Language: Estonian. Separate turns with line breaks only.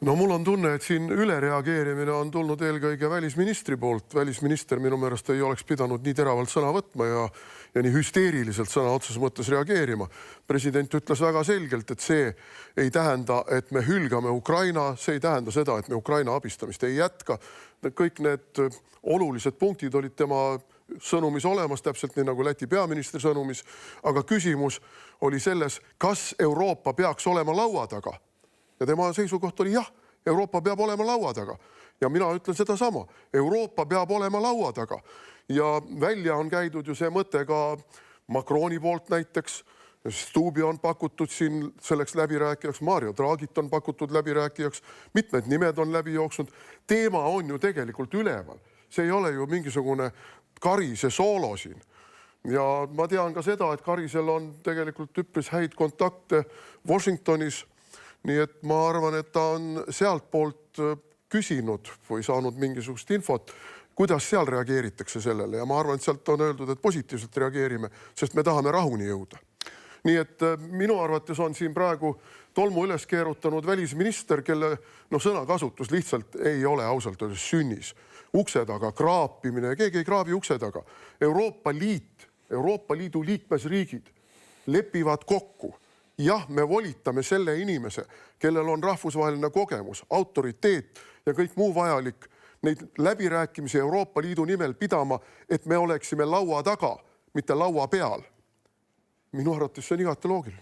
No mul on tunne, et siin ülereageerimine on tulnud eelkõige välisministri poolt. Välisminister minu meelest ei oleks pidanud nii teravalt sõna võtma ja nii hüsteeriliselt sõna otseses mõttes reageerima. President ütles väga selgelt, et see ei tähenda, et me hülgame Ukraina, see ei tähenda seda, et me Ukraina abistamist ei jätka. Kõik need olulised punktid olid tema sõnumis olemas, täpselt nii nagu Läti peaministri sõnumis, aga küsimus oli selles, kas Euroopa peaks olema laua taga. Ja tema seisukoht oli jah, Euroopa peab olema laua taga. Ja mina ütlen seda sama. Euroopa peab olema laua taga. Ja välja on käidud ju see mõte ka Macroni poolt näiteks. Stubbi on pakutud siin selleks läbirääkijaks, Mario Draghit on pakutud läbirääkijaks, mitmed nimed on läbi jooksnud. Teema on ju tegelikult üleval. See ei ole ju mingisugune Karise soolo siin. Ja ma tean ka seda, et Karisel on tegelikult üpris häid kontakte Washingtonis. Nii et ma arvan, et ta on sealt poolt küsinud või saanud mingisugust infot, kuidas seal reageeritakse sellele. Ja ma arvan, et sealt on öeldud, et positiivselt reageerime, sest me tahame rahuni jõuda. Nii et minu arvates on siin praegu tolmu üles keerutanud välisminister, kelle sõnakasutus lihtsalt ei ole ausalt öeldes sünnis. Ukse taga kraapimine, keegi ei kraabi ukse taga. Euroopa Liidu liikmesriigid lepivad kokku. Jah, me volitame selle inimese, kellel on rahvusvaheline kogemus, autoriteet ja kõik muu vajalik neid läbirääkimisi Euroopa Liidu nimel pidama, et me oleksime laua taga, mitte laua peal. Minu arvates see on igati loogiline.